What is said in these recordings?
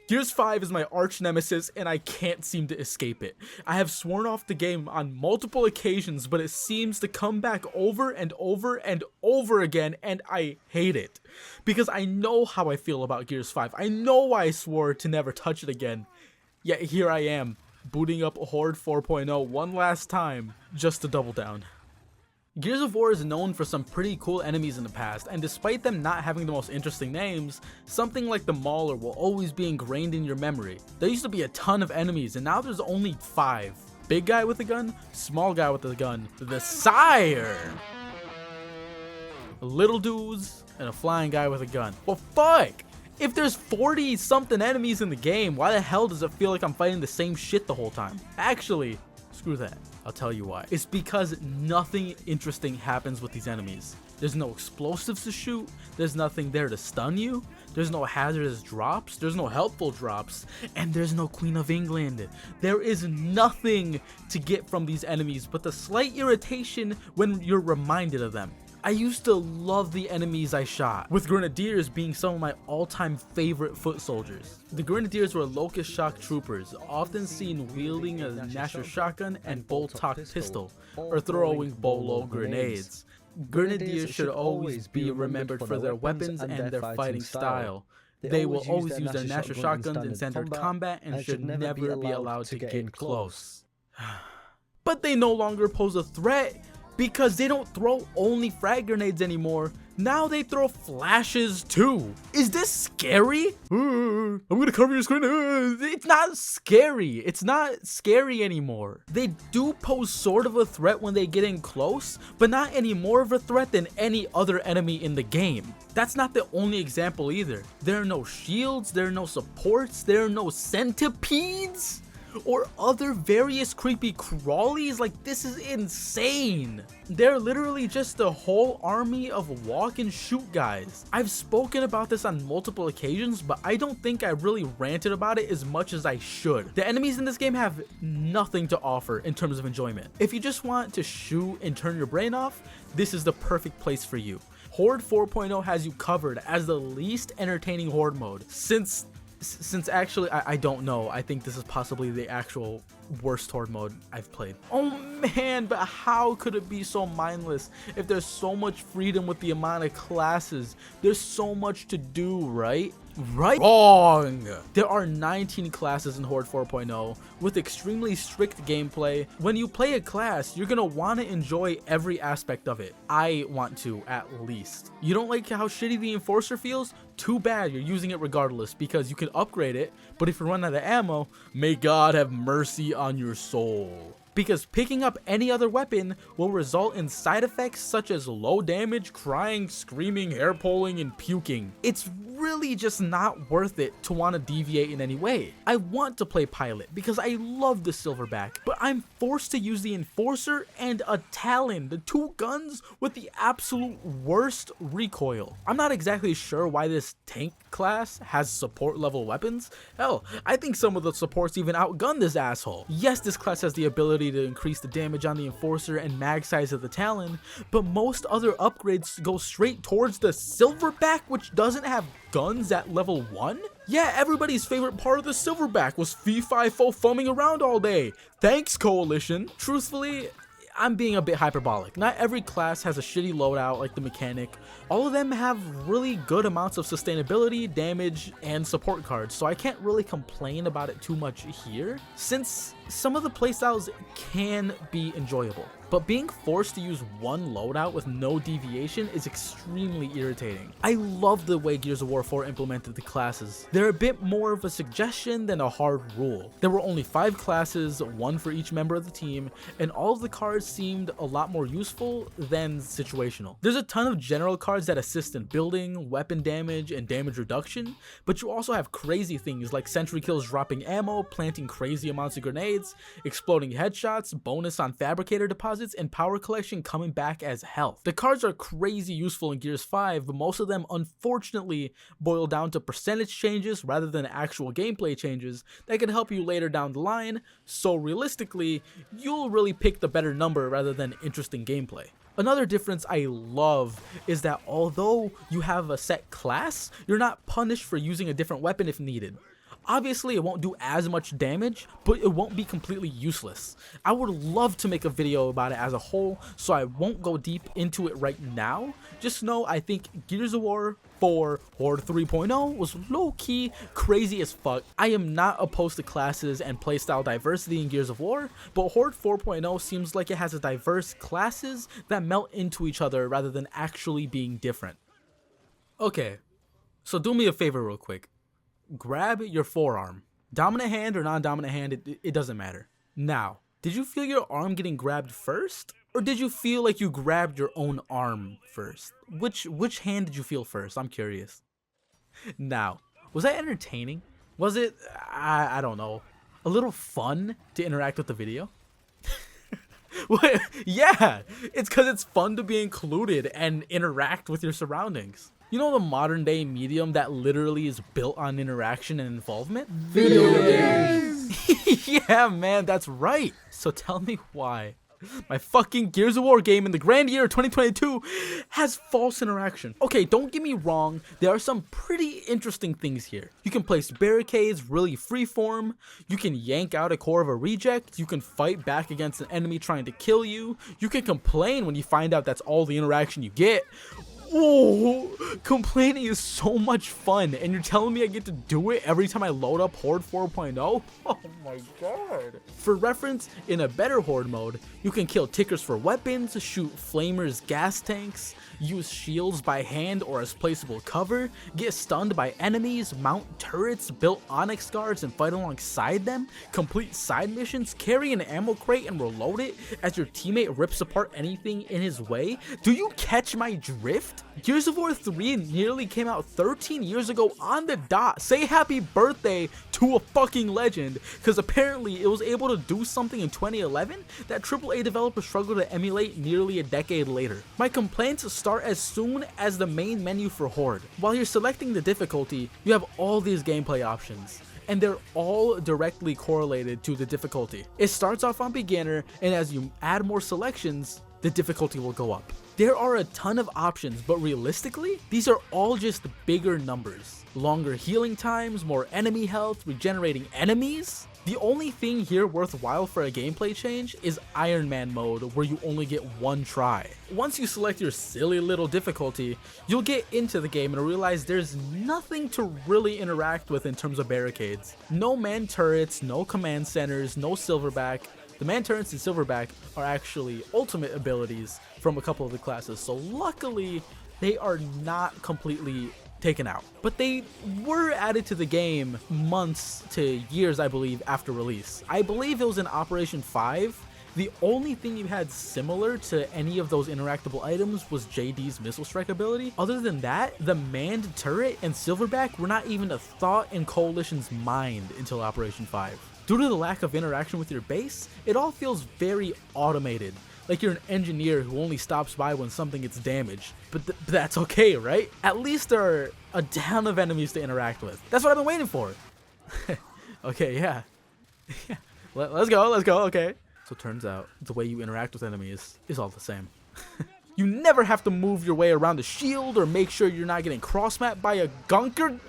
Gears 5 is my arch nemesis and I can't seem to escape it. I have sworn off the game on multiple occasions, but it seems to come back over and over and over again, and I hate it. Because I know how I feel about Gears 5. I know why I swore to never touch it again. Yet here I am, booting up Horde 4.0 one last time, just to double down. Gears of War is known for some pretty cool enemies in the past, and despite them not having the most interesting names, something like the Mauler will always be ingrained in your memory. There used to be a ton of enemies, and now there's only 5. Big guy with a gun, small guy with a gun, the Sire, little dudes, and a flying guy with a gun. Well, fuck! If there's 40 something enemies in the game, why the hell does it feel like I'm fighting the same shit the whole time? Actually, screw that. I'll tell you why. It's because nothing interesting happens with these enemies. There's no explosives to shoot, there's nothing there to stun you, there's no hazardous drops, there's no helpful drops, and there's no Queen of England. There is nothing to get from these enemies but the slight irritation when you're reminded of them. I used to love the enemies I shot, with Grenadiers being some of my all-time favorite foot soldiers. The Grenadiers were Locust Shock Troopers, often seen wielding a Nasher shotgun and bolt-tock pistol, or throwing bolo grenades. Grenadiers should always be remembered for their weapons and their fighting style. They will always use their Nasher shotguns in standard combat and should never be allowed to get close. But they no longer pose a threat, because they don't throw only frag grenades anymore. Now they throw flashes too. Is this scary? I'm gonna cover your screen. It's not scary. It's not scary anymore. They do pose sort of a threat when they get in close, but not any more of a threat than any other enemy in the game. That's not the only example either. There are no shields, there are no supports, there are no centipedes or other various creepy crawlies. Like, this is insane. They're literally just a whole army of walk and shoot guys. I've spoken about this on multiple occasions, but I don't think I really ranted about it as much as I should. The enemies in this game have nothing to offer in terms of enjoyment. If you just want to shoot and turn your brain off, this is the perfect place for you. Horde 4.0 has you covered as the least entertaining Horde mode since actually, I don't know. I think this is possibly the actual worst Horde mode I've played. Oh man, but how could it be so mindless if there's so much freedom with the amount of classes? There's so much to do, right? Wrong! There are 19 classes in Horde 4.0 with extremely strict gameplay. When you play a class, you're gonna want to enjoy every aspect of it. I want to, at least. You don't like how shitty the Enforcer feels? Too bad, you're using it regardless, because you can upgrade it, but if you run out of ammo, may God have mercy on your soul. Because picking up any other weapon will result in side effects such as low damage, crying, screaming, hair pulling, and puking. It's really just not worth it to want to deviate in any way. I want to play Pilot because I love the Silverback, but I'm forced to use the Enforcer and a Talon, the two guns with the absolute worst recoil. I'm not exactly sure why this tank class has support level weapons. Hell, I think some of the supports even outgun this asshole. Yes, this class has the ability to increase the damage on the Enforcer and mag size of the Talon, but most other upgrades go straight towards the Silverback, which doesn't have guns at level 1? Yeah, everybody's favorite part of the Silverback was fee-fi-fo foaming around all day. Thanks, Coalition. Truthfully, I'm being a bit hyperbolic. Not every class has a shitty loadout like the Mechanic. All of them have really good amounts of sustainability, damage, and support cards, so I can't really complain about it too much here, since some of the playstyles can be enjoyable. But being forced to use one loadout with no deviation is extremely irritating. I love the way Gears of War 4 implemented the classes. They're a bit more of a suggestion than a hard rule. There were only 5 classes, 1 for each member of the team, and all of the cards seemed a lot more useful than situational. There's a ton of general cards that assist in building, weapon damage, and damage reduction, but you also have crazy things like sentry kills dropping ammo, planting crazy amounts of grenades, exploding headshots, bonus on fabricator deposits, and power collection coming back as health. The cards are crazy useful in Gears 5, but most of them unfortunately boil down to percentage changes rather than actual gameplay changes that can help you later down the line, so realistically, you'll really pick the better number rather than interesting gameplay. Another difference I love is that although you have a set class, you're not punished for using a different weapon if needed. Obviously, it won't do as much damage, but it won't be completely useless. I would love to make a video about it as a whole, so I won't go deep into it right now. Just know I think Gears of War 4 Horde 3.0 was low-key crazy as fuck. I am not opposed to classes and playstyle diversity in Gears of War, but Horde 4.0 seems like it has a diverse classes that melt into each other rather than actually being different. Okay, so do me a favor real quick. Grab your forearm. Dominant hand or non-dominant hand, it doesn't matter. Now, did you feel your arm getting grabbed first? Or did you feel like you grabbed your own arm first? Which hand did you feel first? I'm curious. Now, was that entertaining? Was it, I don't know, a little fun to interact with the video? Yeah, it's because it's fun to be included and interact with your surroundings. You know the modern day medium that literally is built on interaction and involvement? Video games! Yeah, man, that's right. So tell me why my fucking Gears of War game in the grand year of 2022 has false interaction. Okay, don't get me wrong, there are some pretty interesting things here. You can place barricades really freeform, you can yank out a core of a reject, you can fight back against an enemy trying to kill you, you can complain when you find out that's all the interaction you get. Oh, complaining is so much fun, and you're telling me I get to do it every time I load up Horde 4.0? Oh my god. For reference, in a better Horde mode, you can kill tickers for weapons, shoot flamers gas tanks, use shields by hand or as placeable cover, get stunned by enemies, mount turrets, build onyx guards and fight alongside them, complete side missions, carry an ammo crate and reload it as your teammate rips apart anything in his way. Do you catch my drift? Gears of War 3 nearly came out 13 years ago on the dot. Say happy birthday to a fucking legend, because apparently it was able to do something in 2011 that AAA developers struggled to emulate nearly a decade later. My complaints start as soon as the main menu for Horde. While you're selecting the difficulty, you have all these gameplay options, and they're all directly correlated to the difficulty. It starts off on beginner, and as you add more selections, the difficulty will go up. There are a ton of options, but realistically, these are all just bigger numbers. Longer healing times, more enemy health, regenerating enemies. The only thing here worthwhile for a gameplay change is Iron Man mode, where you only get one try. Once you select your silly little difficulty, you'll get into the game and realize there's nothing to really interact with in terms of barricades. No man turrets, no command centers, no silverback. The man turrets and silverback are actually ultimate abilities from a couple of the classes, so luckily they are not completely taken out. But they were added to the game months to years, I believe, after release. I believe it was in Operation 5. The only thing you had similar to any of those interactable items was JD's missile strike ability. Other than that, the manned turret and silverback were not even a thought in Coalition's mind until Operation 5. Due to the lack of interaction with your base, it all feels very automated, like you're an engineer who only stops by when something gets damaged. But that's okay, right? At least there are a ton of enemies to interact with. That's what I've been waiting for. Okay, yeah. Let's go, okay. So it turns out the way you interact with enemies is all the same. You never have to move your way around the shield or make sure you're not getting cross-mapped by a gunker.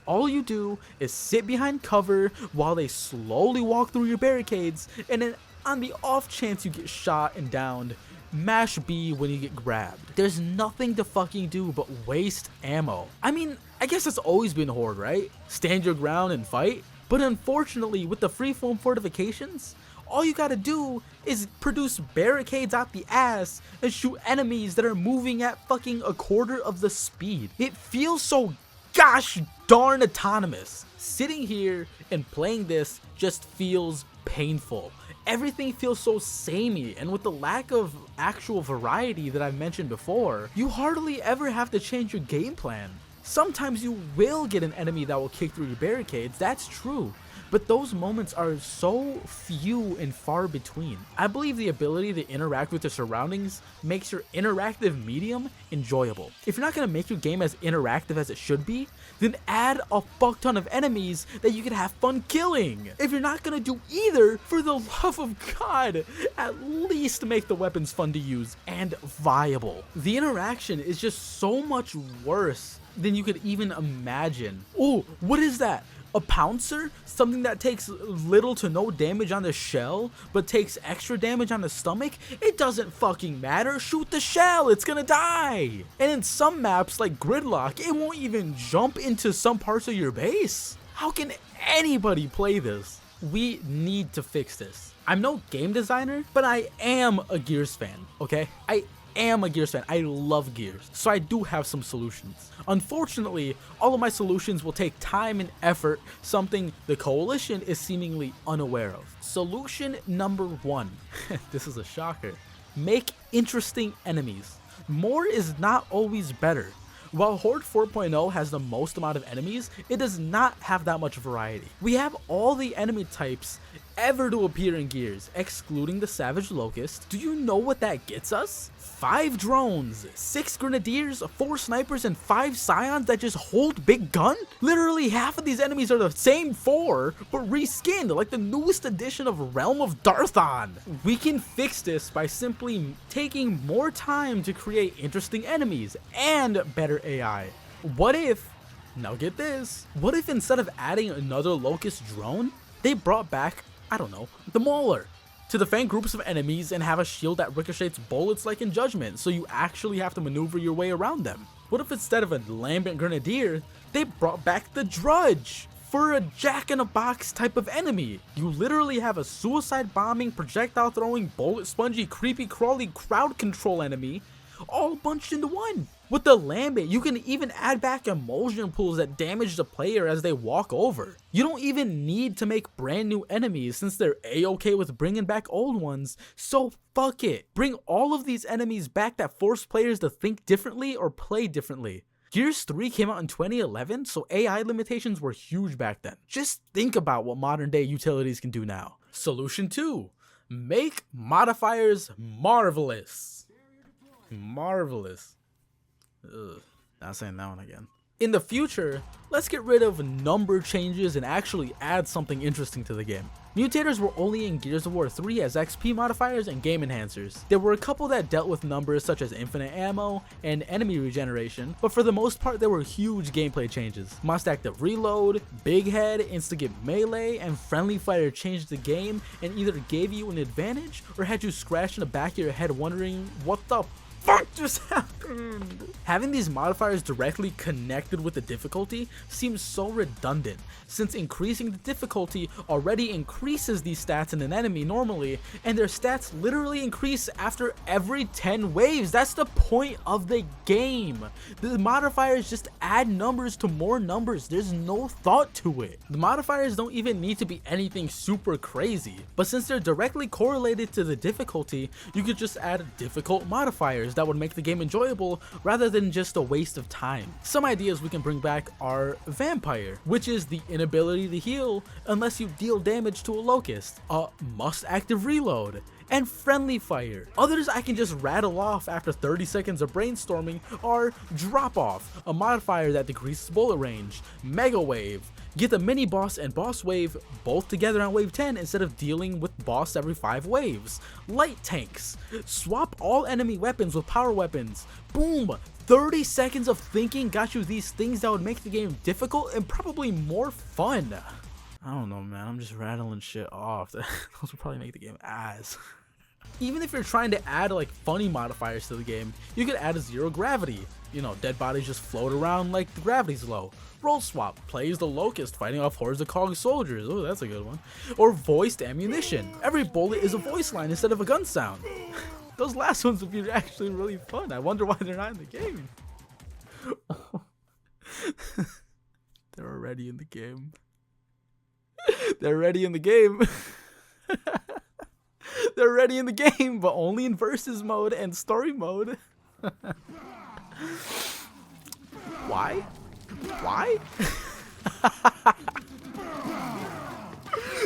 All you do is sit behind cover while they slowly walk through your barricades, and then on the off chance you get shot and downed, mash B when you get grabbed. There's nothing to fucking do but waste ammo. I mean, I guess that's always been Horde, right? Stand your ground and fight. But unfortunately, with the freeform fortifications, all you gotta do is produce barricades out the ass and shoot enemies that are moving at fucking a quarter of the speed. It feels so gosh darn autonomous. Sitting here and playing this just feels painful. Everything feels so samey, and with the lack of actual variety that I've mentioned before, you hardly ever have to change your game plan. Sometimes you will get an enemy that will kick through your barricades, that's true, but those moments are so few and far between. I believe the ability to interact with the surroundings makes your interactive medium enjoyable. If you're not going to make your game as interactive as it should be, then add a fuck ton of enemies that you can have fun killing. If you're not going to do either, for the love of God, at least make the weapons fun to use and viable. The interaction is just so much worse than you could even imagine. Oh, what is that? A pouncer? Something that takes little to no damage on the shell, but takes extra damage on the stomach? It doesn't fucking matter. Shoot the shell, it's gonna die. And in some maps like Gridlock, it won't even jump into some parts of your base. How can anybody play this? We need to fix this. I'm no game designer, but I am a Gears fan, okay? I am a Gears fan. I love Gears, so I do have some solutions. Unfortunately, all of my solutions will take time and effort, something the Coalition is seemingly unaware of. Solution number 1. This is a shocker. Make interesting enemies. More is not always better. While Horde 4.0 has the most amount of enemies, it does not have that much variety. We have all the enemy types ever to appear in Gears, excluding the Savage Locust. Do you know what that gets us? 5 drones, 6 grenadiers, 4 snipers, and 5 scions that just hold big gun? Literally half of these enemies are the same 4, but reskinned like the newest edition of Realm of Darthon. We can fix this by simply taking more time to create interesting enemies and better AI. What if, now get this, what if instead of adding another Locust drone, they brought back, I don't know, the Mauler? To defend groups of enemies and have a shield that ricochets bullets like in Judgment, so you actually have to maneuver your way around them. What if instead of a Lambent Grenadier, they brought back the Drudge for a jack-in-a-box type of enemy? You literally have a suicide bombing, projectile throwing, bullet spongy, creepy crawly crowd control enemy all bunched into one. With the Lambent, you can even add back emulsion pools that damage the player as they walk over. You don't even need to make brand new enemies since they're a-okay with bringing back old ones, so fuck it. Bring all of these enemies back that force players to think differently or play differently. Gears 3 came out in 2011, so AI limitations were huge back then. Just think about what modern day utilities can do now. Solution 2. Make modifiers marvelous. Marvelous. Ugh, not saying that one again. In the future, let's get rid of number changes and actually add something interesting to the game. Mutators were only in Gears of War 3 as XP modifiers and game enhancers. There were a couple that dealt with numbers such as infinite ammo and enemy regeneration, but for the most part there were huge gameplay changes. Must active reload, big head, instigate melee, and friendly fire changed the game and either gave you an advantage or had you scratch in the back of your head wondering what the fuck just happened? Having these modifiers directly connected with the difficulty seems so redundant, since increasing the difficulty already increases these stats in an enemy normally, and their stats literally increase after every 10 waves. That's the point of the game. The modifiers just add numbers to more numbers. There's no thought to it. The modifiers don't even need to be anything super crazy, but since they're directly correlated to the difficulty, you could just add difficult modifiers that would make the game enjoyable rather than just a waste of time. Some ideas we can bring back are Vampire, which is the inability to heal unless you deal damage to a Locust, must active reload, and friendly fire. Others I can just rattle off after 30 seconds of brainstorming are Drop Off, a modifier that decreases bullet range, Mega Wave, get the mini boss and boss wave both together on wave 10 instead of dealing with boss every 5 waves. Light tanks, swap all enemy weapons with power weapons. Boom, 30 seconds of thinking got you these things that would make the game difficult and probably more fun. I don't know, man, I'm just rattling shit off. Those would probably make the game ass. Even if you're trying to add like funny modifiers to the game, you could add a zero gravity. You know, dead bodies just float around like the gravity's low. Roll swap, plays the Locust fighting off hordes of Cog soldiers. Oh, that's a good one. Or voiced ammunition. Every bullet is a voice line instead of a gun sound. Those last ones would be actually really fun. I wonder why they're not in the game. They're already in the game. They're already in the game. They're already in the game, but only in versus mode and story mode. Why? Why?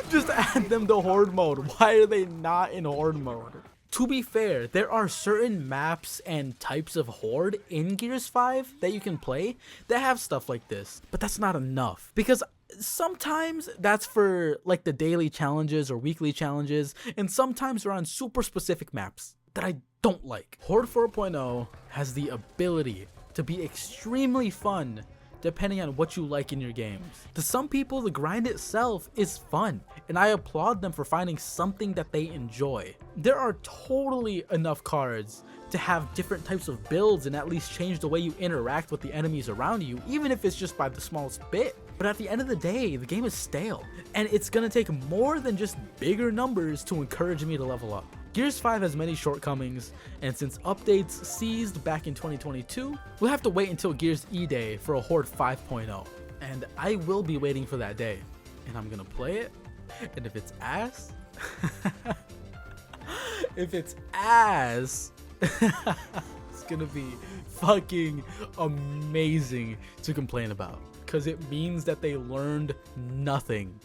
Just add them to Horde mode. Why are they not in Horde mode? To be fair, there are certain maps and types of Horde in Gears 5 that you can play that have stuff like this, but that's not enough, because sometimes that's for like the daily challenges or weekly challenges, and sometimes they're on super specific maps that I don't like. Horde 4.0 has the ability to be extremely fun depending on what you like in your games. To some people, the grind itself is fun, and I applaud them for finding something that they enjoy. There are totally enough cards to have different types of builds and at least change the way you interact with the enemies around you, even if it's just by the smallest bit. But at the end of the day, the game is stale, and it's gonna take more than just bigger numbers to encourage me to level up. Gears 5 has many shortcomings, and since updates ceased back in 2022, we'll have to wait until Gears E-Day for a Horde 5.0. And I will be waiting for that day, and I'm gonna play it, and if it's ass, it's gonna be fucking amazing to complain about, because it means that they learned nothing.